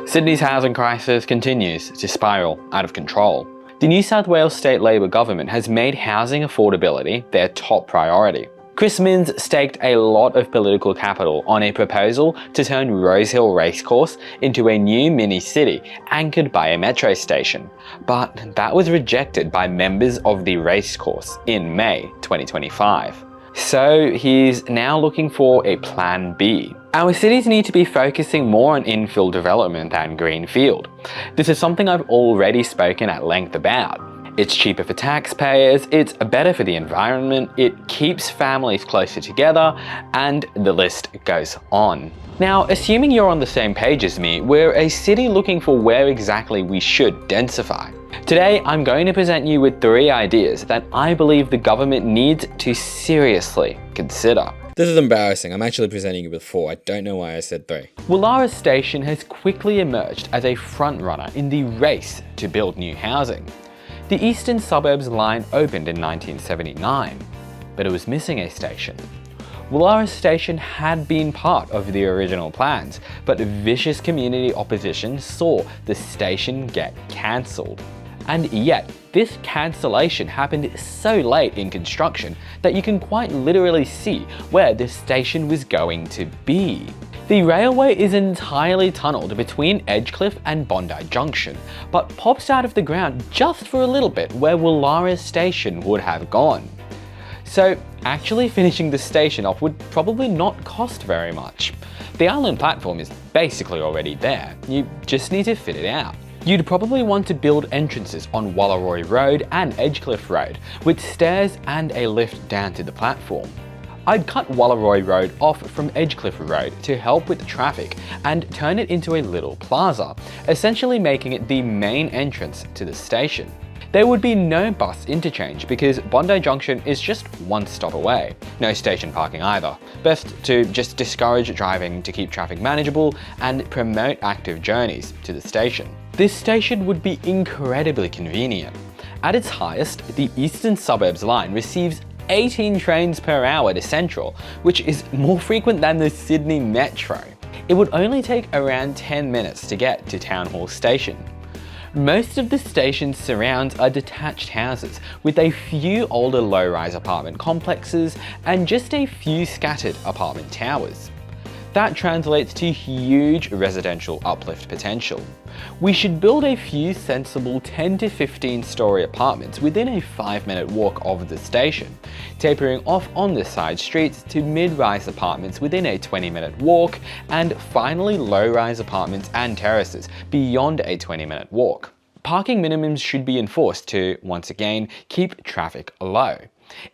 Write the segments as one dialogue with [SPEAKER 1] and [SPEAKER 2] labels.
[SPEAKER 1] Sydney's housing crisis continues to spiral out of control. The New South Wales State Labor Government has made housing affordability their top priority. Chris Minns staked a lot of political capital on a proposal to turn Rosehill Racecourse into a new mini-city anchored by a metro station, but that was rejected by members of the racecourse in May 2025. So he's now looking for a plan B. Our cities need to be focusing more on infill development than greenfield. This is something I've already spoken at length about. It's cheaper for taxpayers, it's better for the environment, it keeps families closer together, and the list goes on. Now, assuming you're on the same page as me, we're a city looking for where exactly we should densify. Today, I'm going to present you with 3 ideas that I believe the government needs to seriously consider.
[SPEAKER 2] This is embarrassing. I'm actually presenting you with 4. I don't know why I said 3.
[SPEAKER 1] Woollahra Station has quickly emerged as a frontrunner in the race to build new housing. The Eastern Suburbs line opened in 1979, but it was missing a station. Woollahra Station had been part of the original plans, but vicious community opposition saw the station get cancelled. And yet, this cancellation happened so late in construction that you can quite literally see where the station was going to be. The railway is entirely tunnelled between Edgecliff and Bondi Junction, but pops out of the ground just for a little bit where Woollahra Station would have gone. So actually finishing the station off would probably not cost very much. The island platform is basically already there, you just need to fit it out. You'd probably want to build entrances on Wallaroi Road and Edgecliff Road, with stairs and a lift down to the platform. I'd cut Wallaroi Road off from Edgecliff Road to help with traffic and turn it into a little plaza, essentially making it the main entrance to the station. There would be no bus interchange because Bondi Junction is just 1 stop away. No station parking either. Best to just discourage driving to keep traffic manageable and promote active journeys to the station. This station would be incredibly convenient. At its highest, the Eastern Suburbs line receives 18 trains per hour to Central, which is more frequent than the Sydney Metro. It would only take around 10 minutes to get to Town Hall Station. Most of the station's surrounds are detached houses, with a few older low-rise apartment complexes and just a few scattered apartment towers. That translates to huge residential uplift potential. We should build a few sensible 10 to 15 story apartments within a 5-minute walk of the station, tapering off on the side streets to mid-rise apartments within a 20-minute walk, and finally low-rise apartments and terraces beyond a 20-minute walk. Parking minimums should be enforced to, once again, keep traffic low.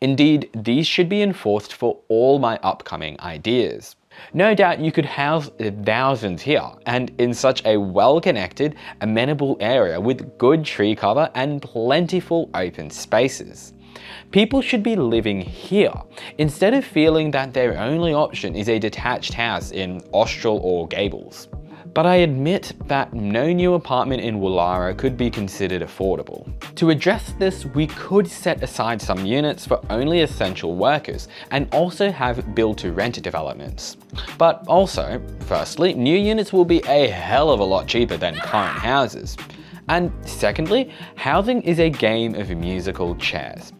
[SPEAKER 1] Indeed, these should be enforced for all my upcoming ideas. No doubt you could house thousands here, and in such a well-connected, amenable area with good tree cover and plentiful open spaces. People should be living here, instead of feeling that their only option is a detached house in Austral or Gables. But I admit that no new apartment in Woollahra could be considered affordable. To address this, we could set aside some units for only essential workers and also have build-to-rent developments. But also, firstly, new units will be a hell of a lot cheaper than current houses. And secondly, housing is a game of musical chairs.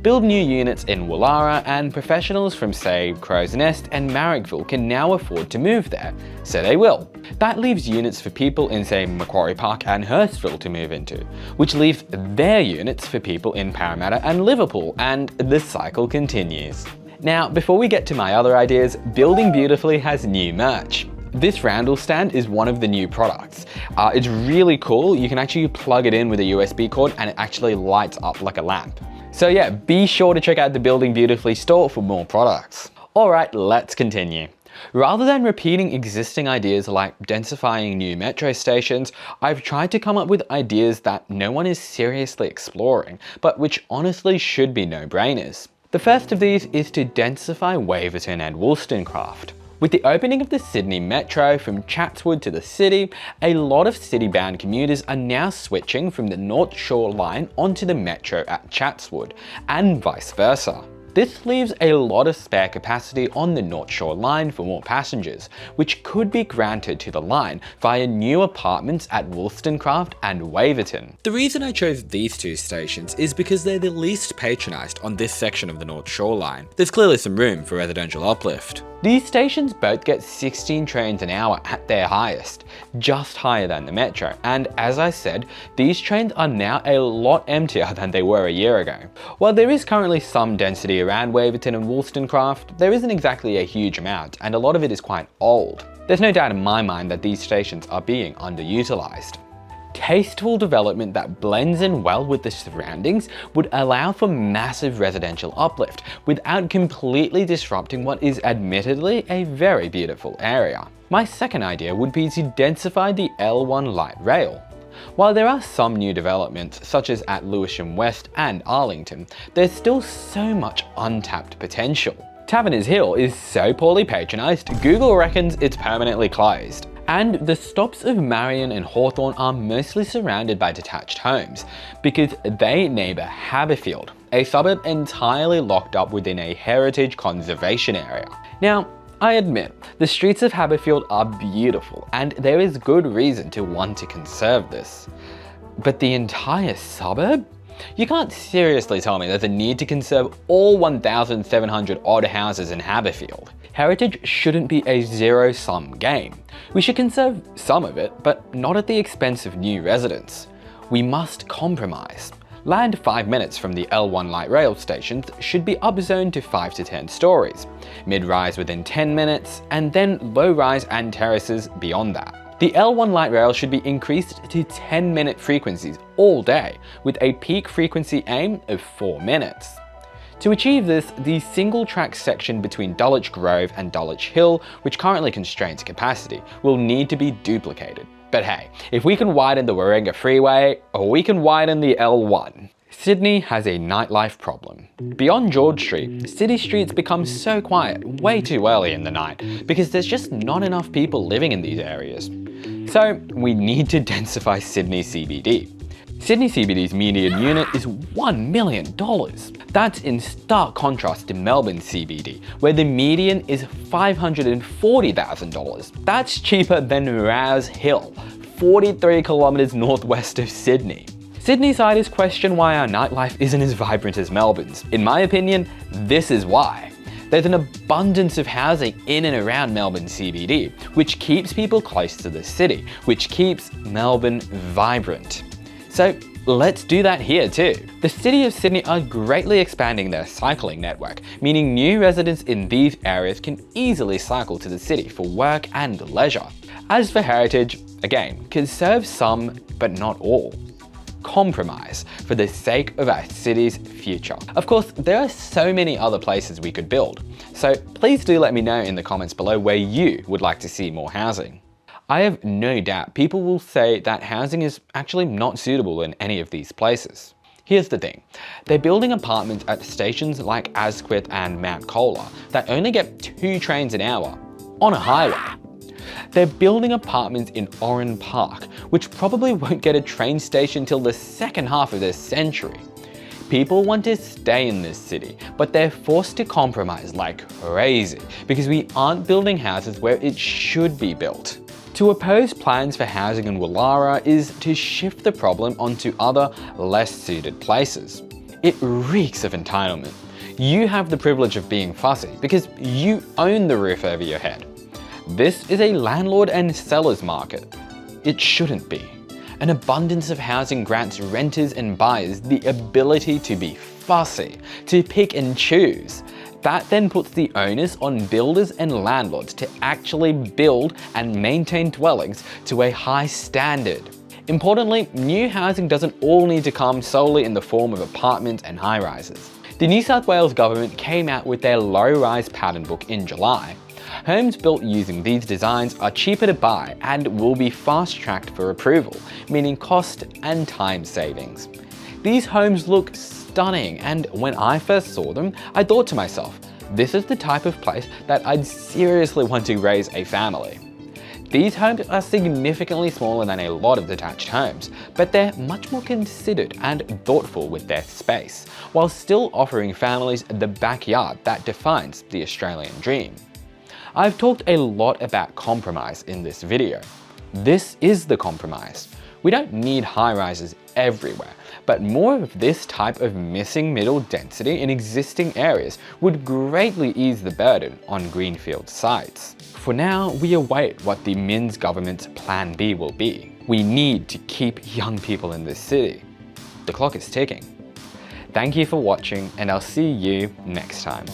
[SPEAKER 1] Build new units in Woollahra and professionals from say Crow's Nest and Marrickville can now afford to move there, so they will. That leaves units for people in say Macquarie Park and Hurstville to move into, which leaves their units for people in Parramatta and Liverpool, and the cycle continues. Now, before we get to my other ideas, Building Beautifully has new merch. This roundel stand is one of the new products. It's really cool. You can actually plug it in with a USB cord and it actually lights up like a lamp. So yeah, be sure to check out the Building Beautifully store for more products. Alright, let's continue. Rather than repeating existing ideas like densifying new metro stations, I've tried to come up with ideas that no one is seriously exploring, but which honestly should be no-brainers. The first of these is to densify Waverton and Wollstonecraft. With the opening of the Sydney Metro from Chatswood to the city, a lot of city-bound commuters are now switching from the North Shore line onto the Metro at Chatswood, and vice versa. This leaves a lot of spare capacity on the North Shore line for more passengers, which could be granted to the line via new apartments at Wollstonecraft and Waverton.
[SPEAKER 2] The reason I chose these two stations is because they're the least patronised on this section of the North Shore line. There's clearly some room for residential uplift.
[SPEAKER 1] These stations both get 16 trains an hour at their highest, just higher than the metro, and as I said, these trains are now a lot emptier than they were a year ago. While there is currently some density around Waverton and Wollstonecraft, there isn't exactly a huge amount, and a lot of it is quite old. There's no doubt in my mind that these stations are being underutilised. Tasteful development that blends in well with the surroundings would allow for massive residential uplift without completely disrupting what is admittedly a very beautiful area. My second idea would be to densify the L1 light rail. While there are some new developments, such as at Lewisham West and Arlington, there's still so much untapped potential. Taverners Hill is so poorly patronised, Google reckons it's permanently closed. And the stops of Marion and Hawthorn are mostly surrounded by detached homes because they neighbour Haberfield, a suburb entirely locked up within a heritage conservation area. Now, I admit, the streets of Haberfield are beautiful and there is good reason to want to conserve this. But the entire suburb? You can't seriously tell me there's a need to conserve all 1,700 odd houses in Haberfield. Heritage shouldn't be a zero-sum game. We should conserve some of it, but not at the expense of new residents. We must compromise. Land 5 minutes from the L1 light rail stations should be upzoned to 5 to 10 stories, mid-rise within 10 minutes, and then low-rise and terraces beyond that. The L1 light rail should be increased to 10-minute frequencies all day, with a peak frequency aim of 4 minutes. To achieve this, the single-track section between Dulwich Grove and Dulwich Hill, which currently constrains capacity, will need to be duplicated. But hey, if we can widen the Warringah Freeway, we can widen the L1. Sydney has a nightlife problem. Beyond George Street, city streets become so quiet way too early in the night because there's just not enough people living in these areas. So we need to densify Sydney CBD. Sydney CBD's median unit is $1 million. That's in stark contrast to Melbourne CBD, where the median is $540,000. That's cheaper than Rouse Hill, 43 kilometers northwest of Sydney. Sydneysiders question why our nightlife isn't as vibrant as Melbourne's. In my opinion, this is why. There's an abundance of housing in and around Melbourne CBD, which keeps people close to the city, which keeps Melbourne vibrant. So let's do that here too. The City of Sydney are greatly expanding their cycling network, meaning new residents in these areas can easily cycle to the city for work and leisure. As for heritage, again, conserve some, but not all. Compromise for the sake of our city's future. Of course, there are so many other places we could build, so please do let me know in the comments below where you would like to see more housing. I have no doubt people will say that housing is actually not suitable in any of these places. Here's the thing, they're building apartments at stations like Asquith and Mount Colah that only get 2 trains an hour on a highway. They're building apartments in Oran Park, which probably won't get a train station till the second half of this century. People want to stay in this city, but they're forced to compromise like crazy because we aren't building houses where it should be built. To oppose plans for housing in Woollahra is to shift the problem onto other, less suited places. It reeks of entitlement. You have the privilege of being fussy because you own the roof over your head. This is a landlord and seller's market. It shouldn't be. An abundance of housing grants renters and buyers the ability to be fussy, to pick and choose. That then puts the onus on builders and landlords to actually build and maintain dwellings to a high standard. Importantly, new housing doesn't all need to come solely in the form of apartments and high-rises. The New South Wales government came out with their low-rise pattern book in July. Homes built using these designs are cheaper to buy and will be fast-tracked for approval, meaning cost and time savings. These homes look stunning, and when I first saw them, I thought to myself, this is the type of place that I'd seriously want to raise a family. These homes are significantly smaller than a lot of detached homes, but they're much more considered and thoughtful with their space, while still offering families the backyard that defines the Australian dream. I've talked a lot about compromise in this video. This is the compromise. We don't need high-rises everywhere, but more of this type of missing middle density in existing areas would greatly ease the burden on greenfield sites. For now, we await what the Minns government's plan B will be. We need to keep young people in this city. The clock is ticking. Thank you for watching, and I'll see you next time.